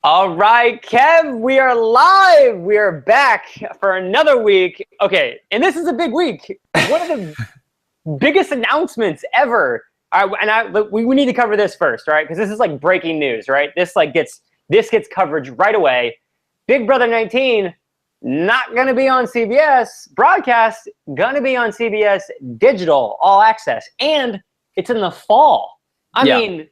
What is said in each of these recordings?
All right, Kev, we are live. We are back for another week. Okay, and this is a big week. One of the biggest announcements ever. We need to cover this first, right? Because this is like breaking news, right? This gets coverage right away. Big Brother 19 not going to be on CBS broadcast, going to be on CBS digital, all access, and it's in the fall. I mean,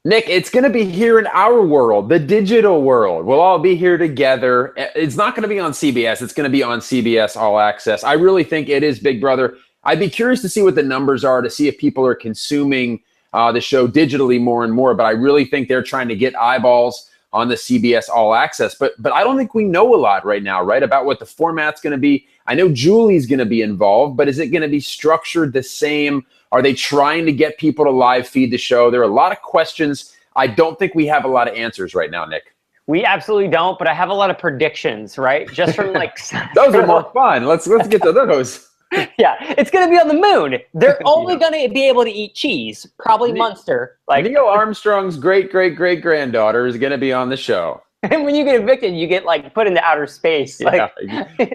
Nick, it's going to be here in our world, the digital world. We'll all be here together. It's not going to be on CBS. It's going to be on CBS All Access. I really think it is Big Brother. I'd be curious to see what the numbers are, to see if people are consuming the show digitally more and more. But I really think they're trying to get eyeballs on the CBS All Access. But I don't think we know a lot right now, right, about what the format's going to be. I know Julie's going to be involved, but is it going to be structured the same? Are they trying to get people to live feed the show? There are a lot of questions. I don't think we have a lot of answers right now, Nick. We absolutely don't, but I have a lot of predictions, right? Just from like those are more fun. Let's get to those. Yeah, it's going to be on the moon. They're only going to be able to eat cheese, probably Munster. Like Neil Armstrong's great-great-great-granddaughter is going to be on the show. And when you get evicted, you get like put into outer space. Yeah.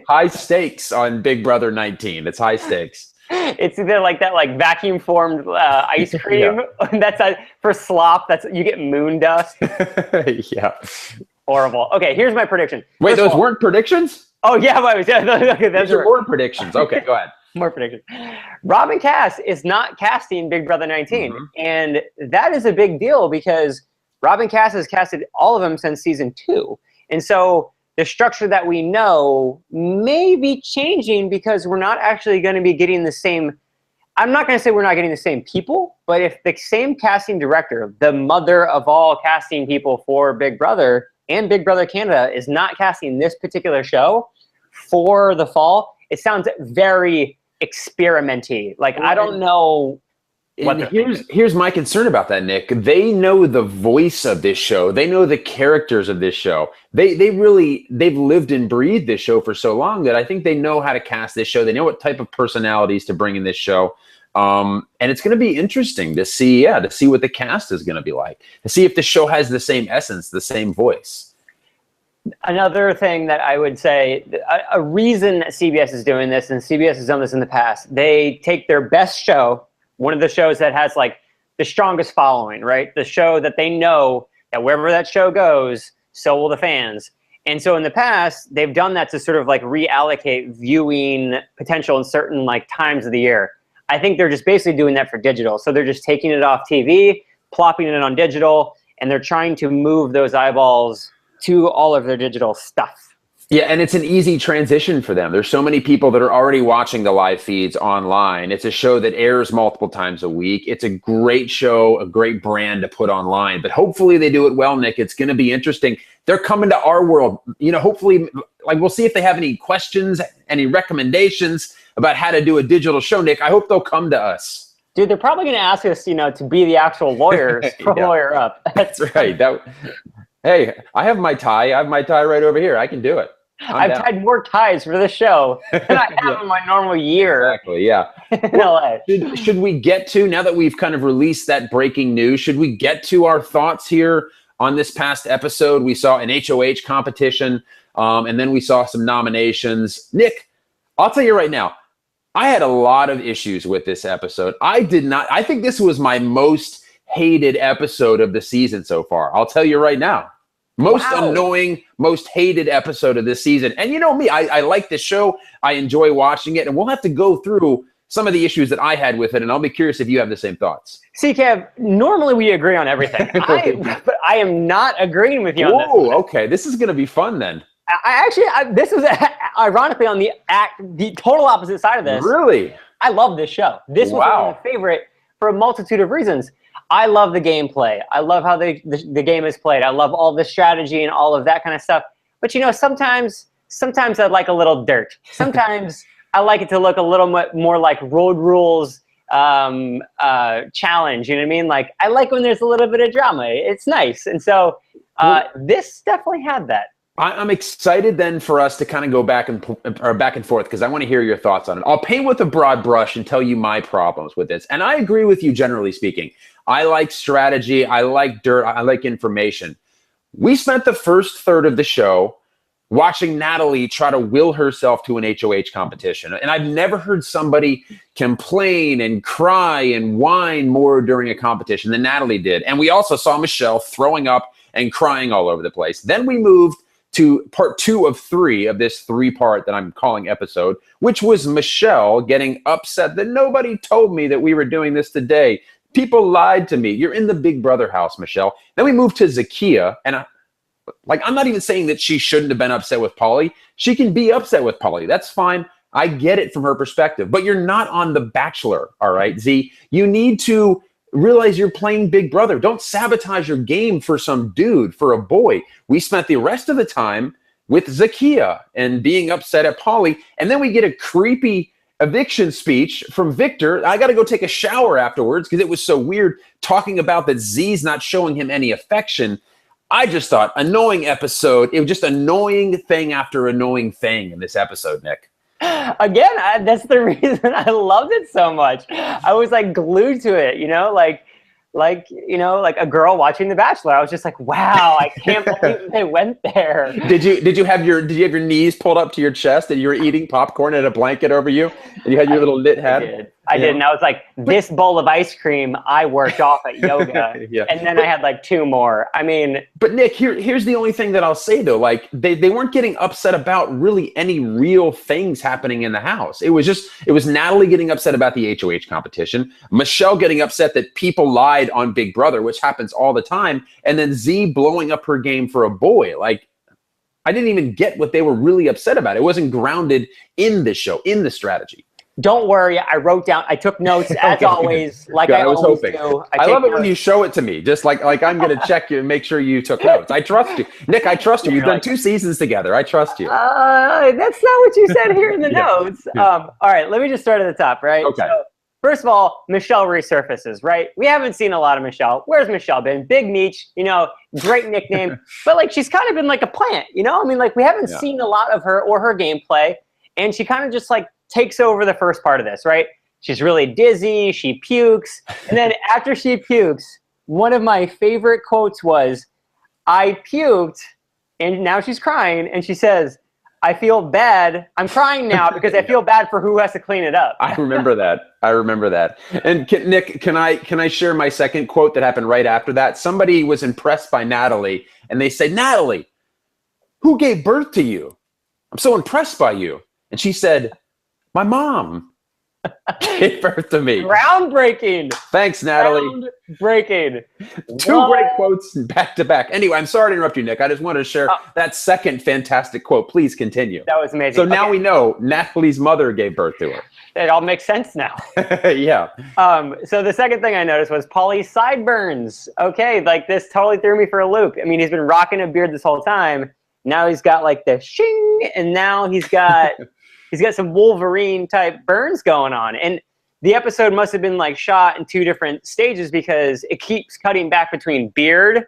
High stakes on Big Brother 19. It's high stakes. It's either like that, like vacuum formed ice cream. That's for slop. You get moon dust. Yeah. Horrible. Okay, here's my prediction. Wait, those weren't predictions? Oh yeah, those are more predictions. Okay, go ahead. More predictions. Robin Cass is not casting Big Brother 19, and that is a big deal because Robin Cass has casted all of them since season 2, and so the structure that we know may be changing because we're not actually going to be getting the same. I'm not going to say we're not getting the same people, but if the same casting director, the mother of all casting people for Big Brother and Big Brother Canada, is not casting this particular show for the fall, it sounds very experimenty. Like, I don't know. Here's my concern about that, Nick. They know the voice of this show. They know the characters of this show. They've lived and breathed this show for so long that I think they know how to cast this show. They know what type of personalities to bring in this show. And it's going to be interesting to see what the cast is going to be like, to see if the show has the same essence, the same voice. Another thing that I would say, a reason that CBS is doing this, and CBS has done this in the past, they take their best show, one of the shows that has like the strongest following, right? The show that they know that wherever that show goes, so will the fans. And so in the past, they've done that to sort of like reallocate viewing potential in certain like times of the year. I think they're just basically doing that for digital. So they're just taking it off TV, plopping it on digital, and they're trying to move those eyeballs to all of their digital stuff. Yeah, and it's an easy transition for them. There's so many people that are already watching the live feeds online. It's a show that airs multiple times a week. It's a great show, a great brand to put online. But hopefully they do it well, Nick. It's going to be interesting. They're coming to our world. You know, hopefully, like, we'll see if they have any questions, any recommendations about how to do a digital show, Nick. I hope they'll come to us. Dude, they're probably going to ask us, to be the actual lawyers for Lawyer Up. That's right. Hey, I have my tie. I have my tie right over here. I can do it. I've tied more ties for this show than I have in my normal year. Exactly, yeah. In LA. Should we get to, now that we've kind of released that breaking news, should we get to our thoughts here on this past episode? We saw an HOH competition, and then we saw some nominations. Nick, I'll tell you right now, I had a lot of issues with this episode. I think this was my most hated episode of the season so far. I'll tell you right now. Most annoying, most hated episode of this season. And you know me, I like this show. I enjoy watching it. And we'll have to go through some of the issues that I had with it. And I'll be curious if you have the same thoughts. See, Kev, normally we agree on everything. But I am not agreeing with you on this. Oh, okay. This is going to be fun then. This is ironically on the total opposite side of this. Really? I love this show. This was one of my favorite for a multitude of reasons. I love the gameplay. I love how the game is played. I love all the strategy and all of that kind of stuff. But sometimes I like a little dirt. Sometimes I like it to look a little more like Road Rules challenge. You know what I mean? Like, I like when there's a little bit of drama. It's nice. And so this definitely had that. I'm excited then for us to kind of go back and forth because I want to hear your thoughts on it. I'll paint with a broad brush and tell you my problems with this. And I agree with you generally speaking. I like strategy. I like dirt. I like information. We spent the first third of the show watching Natalie try to will herself to an HOH competition. And I've never heard somebody complain and cry and whine more during a competition than Natalie did. And we also saw Michelle throwing up and crying all over the place. Then we moved to part 2 of 3 of this 3-part that I'm calling episode, which was Michelle getting upset that nobody told me that we were doing this today. People lied to me. You're in the Big Brother house, Michelle. Then we moved to Zakia, and I'm not even saying that she shouldn't have been upset with Paulie. She can be upset with Paulie. That's fine. I get it from her perspective. But you're not on The Bachelor, all right, Z? You need to realize you're playing Big Brother. Don't sabotage your game for some dude, for a boy. We spent the rest of the time with Zakia and being upset at Paulie. And then we get a creepy eviction speech from Victor. I got to go take a shower afterwards because it was so weird talking about that Z's not showing him any affection. I just thought, annoying episode. It was just annoying thing after annoying thing in this episode, Nick. Again, that's the reason I loved it so much. I was like glued to it, you know, like a girl watching The Bachelor. I was just like, wow, I can't believe they went there. Did you have your knees pulled up to your chest and you were eating popcorn and a blanket over you and you had your little knit hat? I did. And I was like, this bowl of ice cream I worked off at yoga. Yeah. And then I had like 2 more. I mean, but Nick, here's the only thing that I'll say though. Like they weren't getting upset about really any real things happening in the house. It was Natalie getting upset about the HOH competition, Michelle getting upset that people lied on Big Brother, which happens all the time, and then Z blowing up her game for a boy. Like, I didn't even get what they were really upset about. It wasn't grounded in the show, in the strategy. Don't worry, I took notes as always, like I always hoping. do. I love it when you show it to me, just like I'm going to check you and make sure you took notes. I trust you. Nick, I trust you. We've done 2 seasons together. I trust you. That's not what you said here in the notes. All right, let me just start at the top, right? Okay. So, first of all, Michelle resurfaces, right? We haven't seen a lot of Michelle. Where's Michelle been? Big Meech, you know, great nickname. But, like, she's kind of been like a plant, you know? I mean, like, we haven't seen a lot of her or her gameplay. And she kind of just, like, takes over the first part of this, right? She's really dizzy. She pukes. And then after she pukes, one of my favorite quotes was, I puked, and now she's crying. And she says, I feel bad. I'm crying now because I feel bad for who has to clean it up. I remember that. And Nick, can I share my second quote that happened right after that? Somebody was impressed by Natalie, and they said, Natalie, who gave birth to you? I'm so impressed by you. And she said, my mom gave birth to me. Groundbreaking. Thanks, Natalie. Groundbreaking. 2 great quotes back to back. Anyway, I'm sorry to interrupt you, Nick. I just wanted to share that second fantastic quote. Please continue. That was amazing. So now we know Natalie's mother gave birth to her. It all makes sense now. Yeah. So the second thing I noticed was Paulie's sideburns. Okay, like this totally threw me for a loop. I mean, he's been rocking a beard this whole time. Now he's got like the shing, and now he's got some Wolverine type burns going on. And the episode must have been like shot in 2 different stages because it keeps cutting back between beard,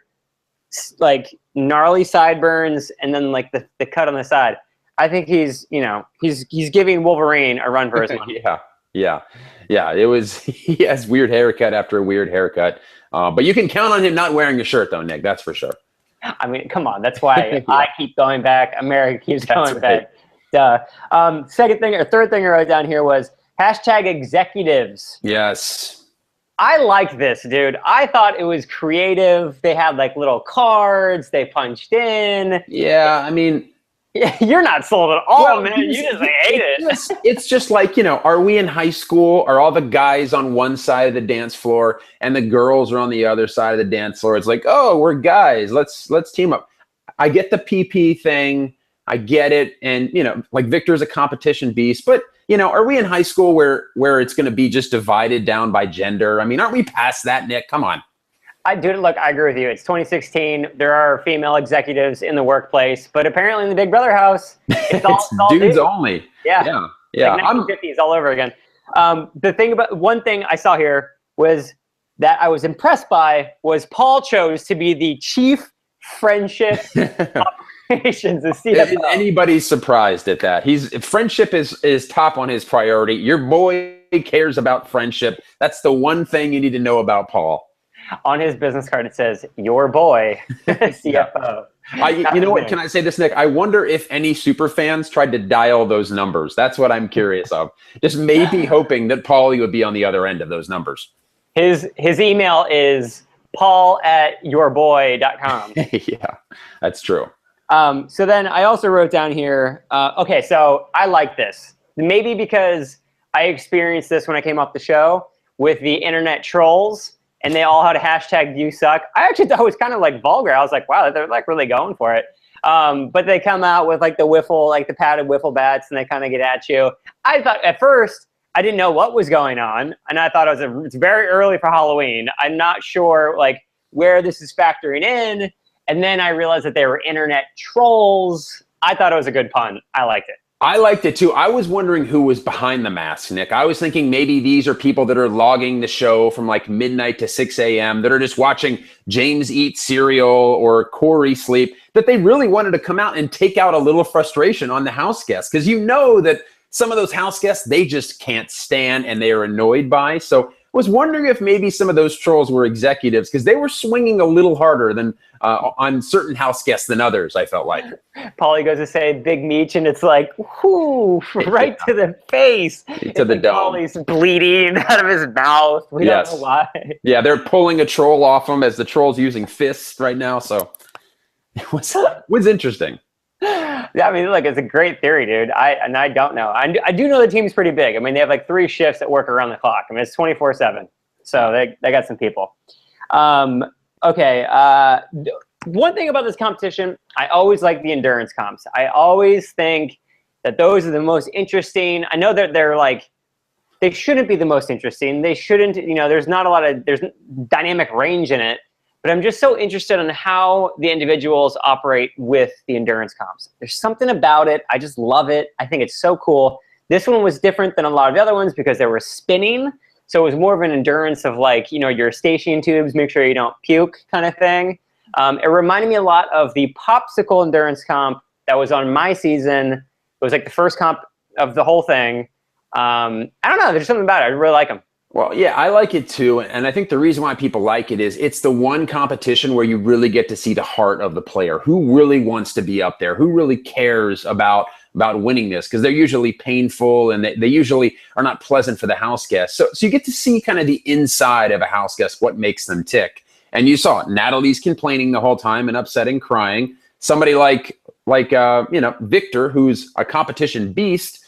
like gnarly sideburns, and then like the cut on the side. I think he's giving Wolverine a run for his money. Yeah. It was, he has weird haircut after weird haircut. But you can count on him not wearing a shirt though, Nick, that's for sure. I mean, come on. That's why I keep going back. America keeps going back. Third thing I wrote down here was #executives. Yes. I like this, dude. I thought it was creative. They had like little cards. They punched in. Yeah, I mean, you're not sold at all, man. You just hate it. It's just like, are we in high school? Are all the guys on one side of the dance floor and the girls are on the other side of the dance floor? It's like, oh, we're guys. Let's team up. I get the PP thing. I get it. And, like Victor's a competition beast. But, are we in high school where it's going to be just divided down by gender? I mean, aren't we past that, Nick? Come on. Look, I agree with you. It's 2016. There are female executives in the workplace, but apparently in the Big Brother house, it's all dudes only. Yeah. Like 1950s all over again. One thing I saw here was that I was impressed by was Paul chose to be the chief friendship operations. Is anybody surprised at that? Friendship is top on his priority. Your boy cares about friendship. That's the one thing you need to know about Paul. On his business card, it says, "Your boy, CFO." You know what? Can I say this, Nick? I wonder if any super fans tried to dial those numbers. That's what I'm curious of. Just maybe hoping that Paulie would be on the other end of those numbers. His email is paul@yourboy.com. Yeah, that's true. So then I also wrote down here, okay, so I like this. Maybe because I experienced this when I came off the show with the internet trolls, and they all had a hashtag "you suck." I actually thought it was kind of like vulgar. I was like, wow, they're like really going for it. But they come out with like the padded wiffle bats, and they kind of get at you. I thought at first I didn't know what was going on, and I thought it's very early for Halloween. I'm not sure like where this is factoring in, and then I realized that they were internet trolls. I thought it was a good pun. I liked it. I liked it too. I was wondering who was behind the mask, Nick. I was thinking maybe these are people that are logging the show from like midnight to 6 a.m. that are just watching James eat cereal or Corey sleep, that they really wanted to come out and take out a little frustration on the house guests. Because you know that some of those house guests, they just can't stand and they are annoyed by. So I was wondering if maybe some of those trolls were executives, because they were swinging a little harder than on certain house guests than others, I felt like. Paulie goes to say Big Meech, and it's like, whoo, right to the face. To the dome. Paulie's bleeding out of his mouth. We don't know why. Yeah, they're pulling a troll off him as the troll's using fists right now. So it was interesting. Yeah, I mean, look, it's a great theory, dude. I don't know. I do know the team's pretty big. I mean, they have like 3 shifts that work around the clock. I mean, it's 24/7. So they got some people. Okay. One thing about this competition, I always like the endurance comps. I always think that those are the most interesting. I know that they shouldn't be the most interesting. They shouldn't, there's dynamic range in it. But I'm just so interested in how the individuals operate with the endurance comps. There's something about it. I just love it. I think it's so cool. This one was different than a lot of the other ones because they were spinning. So it was more of an endurance of like, your Eustachian tubes, make sure you don't puke kind of thing. It reminded me a lot of the popsicle endurance comp that was on my season. It was like the first comp of the whole thing. I don't know. There's something about it. I really like them. Well, yeah, I like it too. And I think the reason why people like it is it's the one competition where you really get to see the heart of the player, who really wants to be up there, who really cares about winning this, because they're usually painful and they usually are not pleasant for the house guests. So you get to see kind of the inside of a house guest, what makes them tick. And you saw it. Natalie's complaining the whole time and upsetting, crying. Somebody like Victor, who's a competition beast,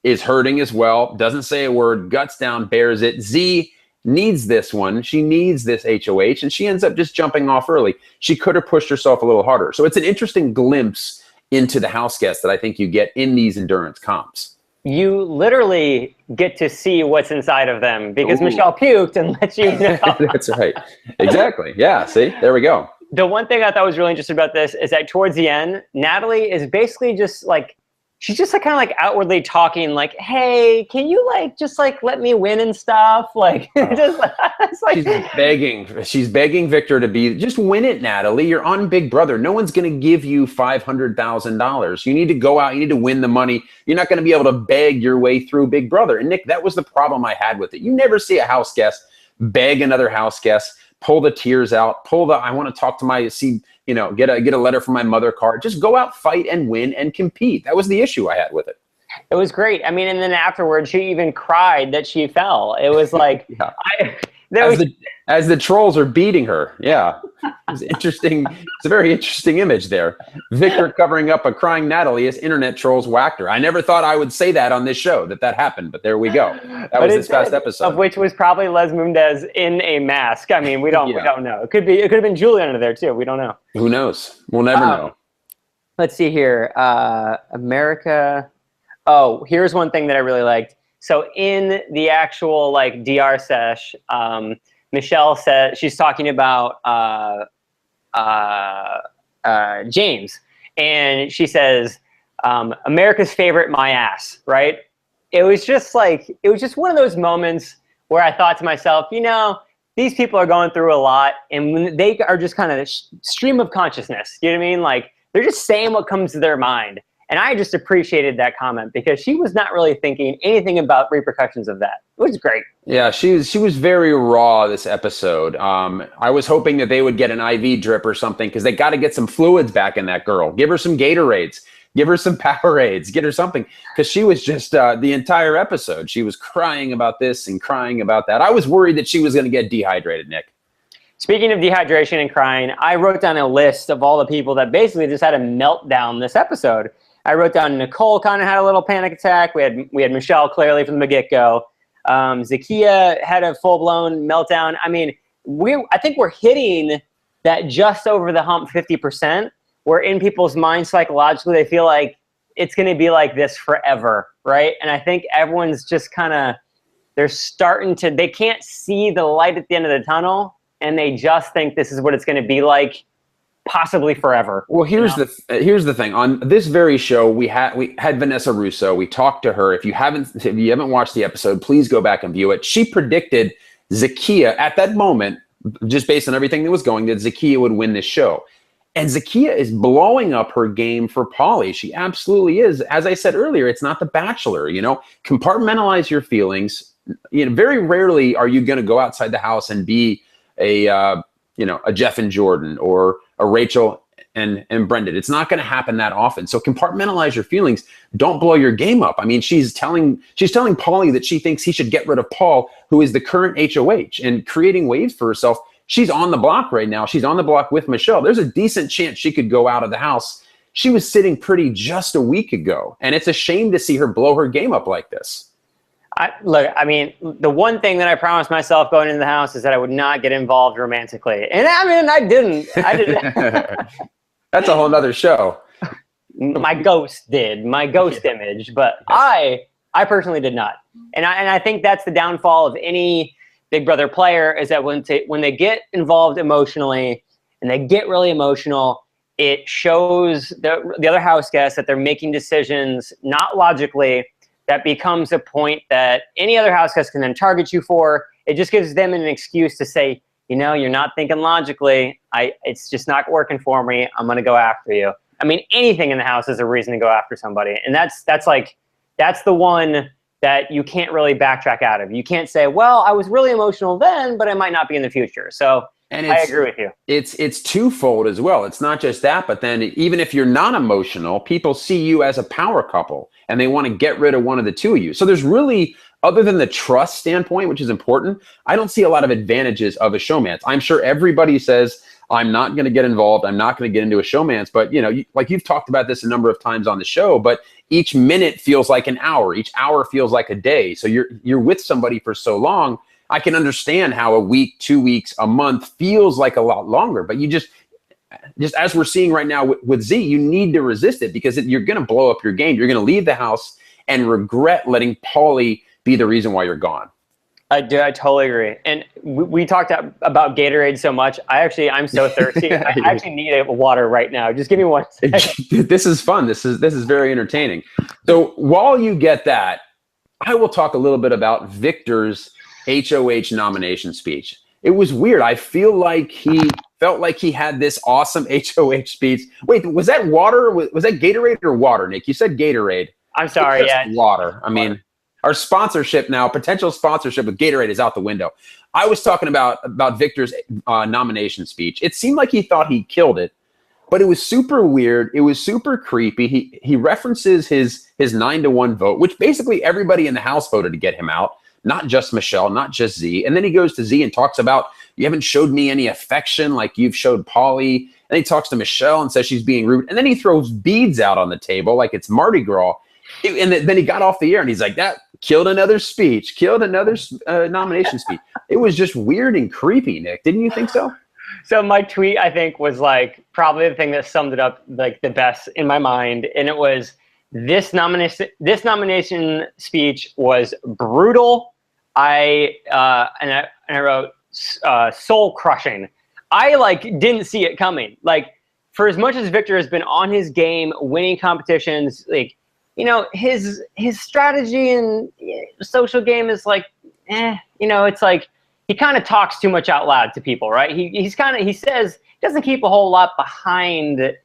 is hurting as well, doesn't say a word, guts down, bears it. Z needs this one. She needs this HOH, and she ends up just jumping off early. She could have pushed herself a little harder. So it's an interesting glimpse into the house guests that I think you get in these endurance comps. You literally get to see what's inside of them because Michelle puked and let you know. That's right. Exactly. Yeah, see? There we go. The one thing I thought was really interesting about this is that towards the end, Natalie is basically just like, she's just like kind of like outwardly talking like, hey, can you like just like let me win and stuff? Like, it's like she's begging Victor to just win it, Natalie. You're on Big Brother. No one's going to give you $500,000. You need to go out. You need to win the money. You're not going to be able to beg your way through Big Brother. And Nick, that was the problem I had with it. You never see a house guest beg another house guest, pull the tears out, I want to talk to get a letter from my mother card. Just go out, fight and win and compete. That was the issue I had with it. It was great. I mean, and then afterwards, she even cried that she fell. It was like, as the trolls are beating her. Yeah, it's interesting. It's a very interesting image there. Victor covering up a crying Natalie as internet trolls whacked her. I never thought I would say that on this show, that happened, but there we go. That was this past episode. Of which was probably Les Mundez in a mask. I mean, we don't know. It could have been Julie under there too. We don't know. Who knows? We'll never know. Let's see here. America. Oh, here's one thing that I really liked. So in the actual like DR sesh, Michelle said she's talking about James, and she says America's favorite, my ass. Right? It was just one of those moments where I thought to myself, these people are going through a lot, and when they are just kind of stream of consciousness. You know what I mean? Like they're just saying what comes to their mind. And I just appreciated that comment because she was not really thinking anything about repercussions of that. It was great. Yeah, she was very raw this episode. I was hoping that they would get an IV drip or something because they got to get some fluids back in that girl. Give her some Gatorades. Give her some Powerades. Get her something because she was just the entire episode. She was crying about this and crying about that. I was worried that she was going to get dehydrated, Nick. Speaking of dehydration and crying, I wrote down a list of all the people that basically just had a meltdown this episode. I wrote down Nicole kind of had a little panic attack. We had Michelle clearly from the get-go. Zakia had a full-blown meltdown. I mean, I think we're hitting that just over the hump 50%, where in people's minds psychologically they feel like it's going to be like this forever, right? And I think everyone's just kind of, they can't see the light at the end of the tunnel, and they just think this is what it's going to be like, possibly forever. Well, here's the thing. On this very show, we had Vanessa Russo. We talked to her. If you haven't watched the episode, please go back and view it. She predicted Zakia at that moment, just based on everything that was going, that Zakia would win this show. And Zakia is blowing up her game for Paulie. She absolutely is. As I said earlier, it's not The Bachelor. Compartmentalize your feelings. Very rarely are you going to go outside the house and be a Jeff and Jordan or a Rachel and Brendan. It's not going to happen that often. So compartmentalize your feelings. Don't blow your game up. I mean, she's telling Paulie that she thinks he should get rid of Paul, who is the current HOH, and creating waves for herself. She's on the block right now. She's on the block with Michelle. There's a decent chance she could go out of the house. She was sitting pretty just a week ago, and it's a shame to see her blow her game up like this. The one thing that I promised myself going into the house is that I would not get involved romantically. And I didn't. That's a whole nother show. My ghost did. My ghost image. But yes. I personally did not. And I think that's the downfall of any Big Brother player, is that when they get involved emotionally and they get really emotional, it shows the other house guests that they're making decisions not logically. That becomes a point that any other house guest can then target you for. It just gives them an excuse to say, you're not thinking logically. It's just not working for me. I'm going to go after you. I mean, anything in the house is a reason to go after somebody. And that's the one that you can't really backtrack out of. You can't say, well, I was really emotional then, but I might not be in the future. So I agree with you. It's twofold as well. It's not just that, but then even if you're not emotional, people see you as a power couple and they want to get rid of one of the two of you. So there's really, other than the trust standpoint, which is important, I don't see a lot of advantages of a showmance. I'm sure everybody says, I'm not going to get involved. I'm not going to get into a showmance. But, you've talked about this a number of times on the show, but each minute feels like an hour. Each hour feels like a day. So you're with somebody for so long. I can understand how a week, 2 weeks, a month feels like a lot longer, but you just as we're seeing right now with Z, you need to resist it because you're going to blow up your game. You're going to leave the house and regret letting Paulie be the reason why you're gone. I totally agree. And we talked about Gatorade so much. I'm so thirsty. I actually need a water right now. Just give me one second. This is fun. This is very entertaining. So while you get that, I will talk a little bit about Victor's HOH nomination speech. It was weird. I feel like he felt like he had this awesome HOH speech. Wait, was that water? Was that Gatorade or water, Nick? You said Gatorade. I'm sorry. Yeah. Water. I mean, our sponsorship now, potential sponsorship with Gatorade is out the window. I was talking about Victor's nomination speech. It seemed like he thought he killed it, but it was super weird. It was super creepy. He references his 9-1 vote, which basically everybody in the house voted to get him out. Not just Michelle, not just Z. And then he goes to Z and talks about, you haven't showed me any affection like you've showed Paulie. And he talks to Michelle and says she's being rude. And then he throws beads out on the table like it's Mardi Gras. And then he got off the air and he's like, that killed another speech, killed another nomination speech. It was just weird and creepy, Nick. Didn't you think so? So my tweet, I think, was probably the thing that summed it up the best in my mind. And it was, this nomination speech was brutal. I wrote soul crushing. I didn't see it coming. For as much as Victor has been on his game, winning competitions, his strategy and social game is it's he kind of talks too much out loud to people, right? He says, doesn't keep a whole lot behind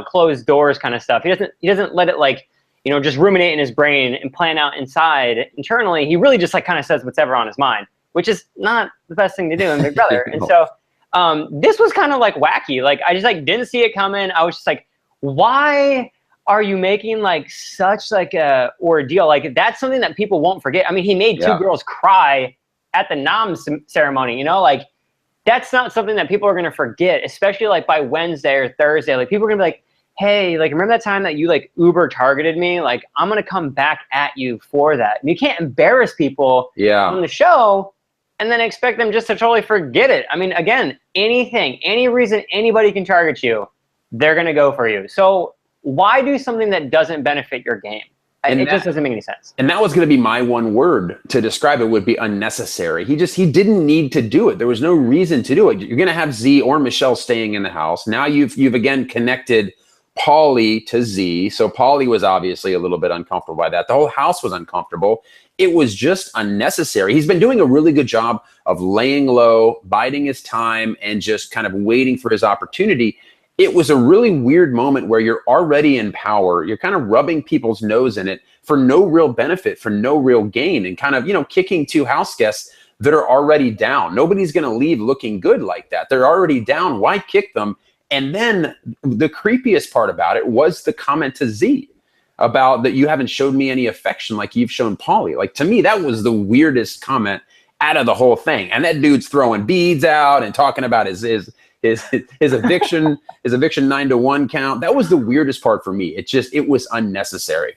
closed doors kind of stuff. He doesn't let it like, just ruminate in his brain and plan out inside internally. He really just like kind of says whatever on his mind, which is not the best thing to do in Big Brother. And so this was kind of like wacky. Like I just like didn't see it coming. I was just like, why are you making like such like a ordeal? Like that's something that people won't forget. I mean, he made two girls cry at the nom ceremony, like that's not something that people are going to forget, especially like by Wednesday or Thursday. Like people are gonna be like, hey, like remember that time that you like uber targeted me? Like I'm going to come back at you for that. And you can't embarrass people on the show and then expect them just to totally forget it. I mean, again, any reason anybody can target you, they're going to go for you. So why do something that doesn't benefit your game? It just doesn't make any sense. And that was going to be my one word to describe it, would be unnecessary. He didn't need to do it. There was no reason to do it. You're going to have Z or Michelle staying in the house. Now you've again connected Paulie to Z. So Paulie was obviously a little bit uncomfortable by that. The whole house was uncomfortable. It was just unnecessary. He's been doing a really good job of laying low, biding his time, and just kind of waiting for his opportunity. It was a really weird moment where you're already in power. You're kind of rubbing people's nose in it for no real benefit, for no real gain, and kind of, kicking two house guests that are already down. Nobody's going to leave looking good like that. They're already down. Why kick them? And then the creepiest part about it was the comment to Z about that you haven't showed me any affection like you've shown Paulie. Like, to me, that was the weirdest comment out of the whole thing. And that dude's throwing beads out and talking about his eviction, his eviction 9-1 count. That was the weirdest part for me. It was unnecessary.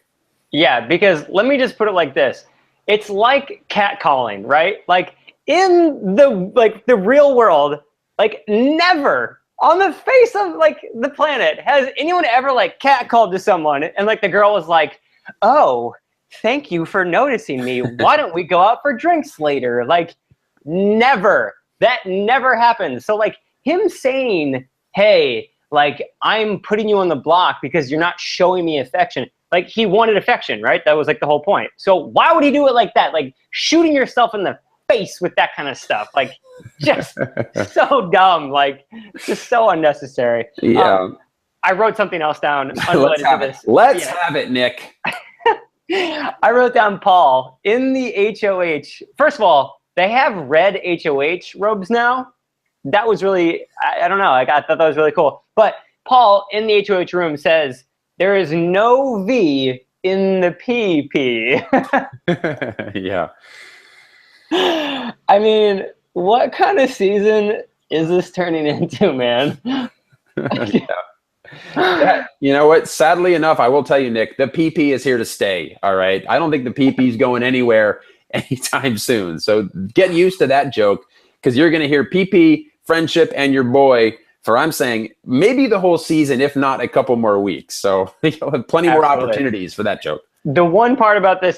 Yeah, because let me just put it like this. It's like catcalling, right? Like in the real world, like never on the face of like the planet has anyone ever like catcalled to someone and like the girl was like, "Oh, thank you for noticing me. Why don't we go out for drinks later?" Like never. That never happened. So like him saying, "Hey, like I'm putting you on the block because you're not showing me affection." Like he wanted affection, right? That was like the whole point. So why would he do it like that? Like shooting yourself in the face with that kind of stuff. Like just so dumb. Like just so unnecessary. Yeah. I wrote something else down unrelated to this. Let's have it, Nick. I wrote down Paul in the HOH. First of all, they have red HOH robes now. That was really, I don't know. I thought that was really cool. But Paul in the HOH room says, "There is no V in the PP." Yeah. I mean, what kind of season is this turning into, man? Yeah. You know what? Sadly enough, I will tell you, Nick, the PP is here to stay. All right. I don't think the PP is going anywhere anytime soon. So get used to that joke, because you're going to hear PP, friendship, and your boy for, I'm saying, maybe the whole season, if not a couple more weeks. So you'll have plenty more opportunities for that joke. The one part about this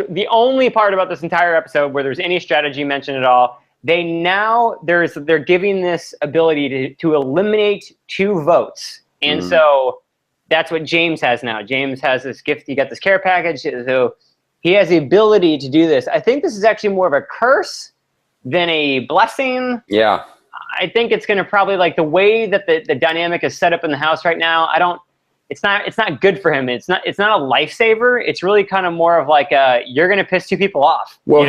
the only part about this entire episode where there's any strategy mentioned at all, they're giving this ability to eliminate 2 votes. And so that's what James has now. James has this gift. He got this care package. So he has the ability to do this. I think this is actually more of a curse than a blessing. Yeah. I think it's going to probably, like the way that the dynamic is set up in the house right now, it's not good for him. It's not a lifesaver. It's really kind of more of like you're going to piss 2 people off. Well,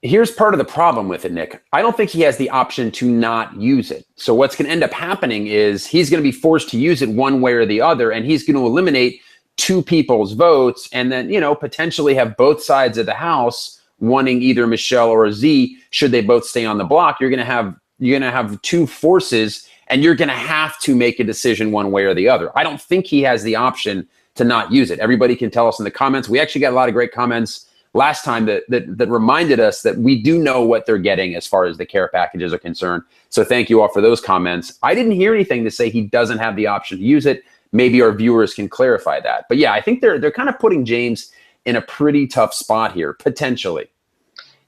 here's part of the problem with it, Nick. I don't think he has the option to not use it. So what's going to end up happening is he's going to be forced to use it one way or the other, and he's going to eliminate 2 people's votes, and then, potentially have both sides of the house wanting either Michelle or Z. Should they both stay on the block, you're going to have 2 forces, and you're going to have to make a decision one way or the other. I don't think he has the option to not use it. Everybody can tell us in the comments. We actually got a lot of great comments last time that reminded us that we do know what they're getting as far as the care packages are concerned. So thank you all for those comments. I didn't hear anything to say he doesn't have the option to use it. Maybe our viewers can clarify that. But yeah, I think they're kind of putting James in a pretty tough spot here, potentially.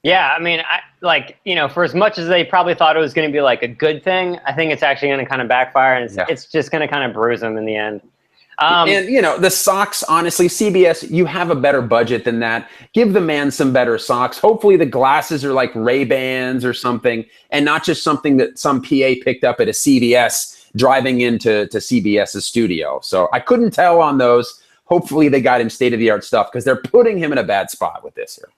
Yeah, I mean, for as much as they probably thought it was going to be like a good thing, I think it's actually going to kind of backfire, and it's just going to kind of bruise them in the end. And the socks, honestly, CBS, you have a better budget than that. Give the man some better socks. Hopefully the glasses are like Ray-Bans or something, and not just something that some PA picked up at a CVS driving into CBS's studio. So I couldn't tell on those. Hopefully they got him state-of-the-art stuff because they're putting him in a bad spot with this here.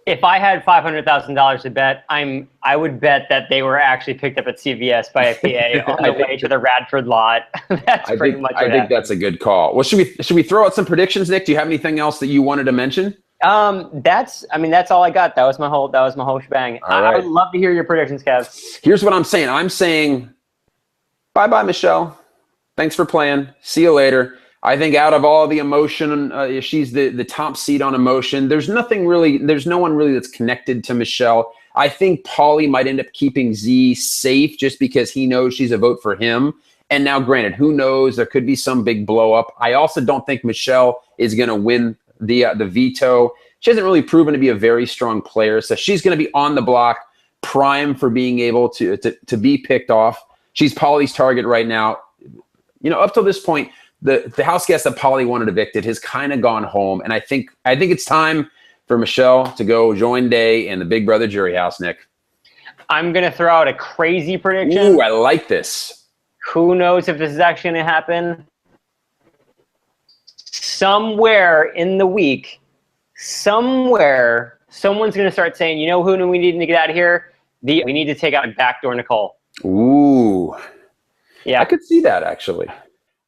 If I had $500,000 to bet, I would bet that they were actually picked up at CVS by a PA on the way to the Radford lot. That's pretty much. I think that's a good call. Well, should we throw out some predictions, Nick? Do you have anything else that you wanted to mention? That's all I got. That was my whole shebang. I would love to hear your predictions, Kev. Here's what I'm saying. I'm saying bye-bye, Michelle. Thanks for playing. See you later. I think out of all the emotion, she's the top seed on emotion. There's no one really that's connected to Michelle. I think Paulie might end up keeping Z safe just because he knows she's a vote for him. And now, granted, who knows? There could be some big blow up. I also don't think Michelle is going to win the veto. She hasn't really proven to be a very strong player, so she's going to be on the block, prime for being able to be picked off. She's Paulie's target right now. Up till this point, the house guest that Paulie wanted evicted has kind of gone home, and I think it's time for Michelle to go join Day in the Big Brother jury house, Nick. I'm going to throw out a crazy prediction. Ooh, I like this. Who knows if this is actually going to happen? Somewhere in the week, someone's going to start saying, you know who we need to get out of here? We need to take out backdoor Nicole. Ooh. Yeah. I could see that, actually.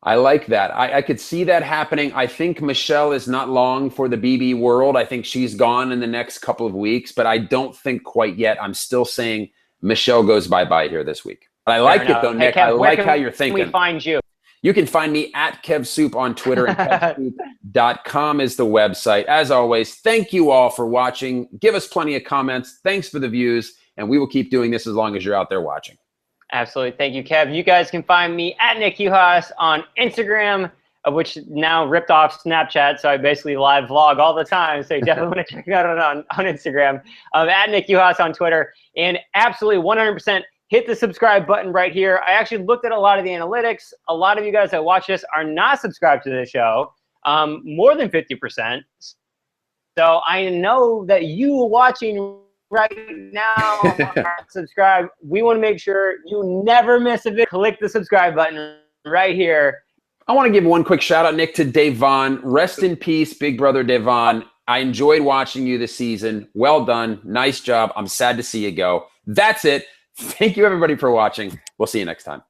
I like that. I could see that happening. I think Michelle is not long for the BB world. I think she's gone in the next couple of weeks, but I don't think quite yet. I'm still saying Michelle goes bye-bye here this week. But I like it, though, Nick. Kev, I like how you're thinking. Where can we find you? You can find me at KevSoup on Twitter, and KevSoup.com is the website. As always, thank you all for watching. Give us plenty of comments. Thanks for the views, and we will keep doing this as long as you're out there watching. Absolutely. Thank you, Kev. You guys can find me at Nick Uhas on Instagram, which now ripped off Snapchat, so I basically live vlog all the time, so you definitely want to check it out on Instagram. At Nick Uhas on Twitter, and absolutely 100% hit the subscribe button right here. I actually looked at a lot of the analytics. A lot of you guys that watch this are not subscribed to this show, more than 50%. So I know that you watching right now are subscribed. We want to make sure you never miss a video. Click the subscribe button right here. I want to give one quick shout out, Nick, to Devon. Rest in peace, big brother Devon. I enjoyed watching you this season. Well done. Nice job. I'm sad to see you go. That's it. Thank you, everybody, for watching. We'll see you next time.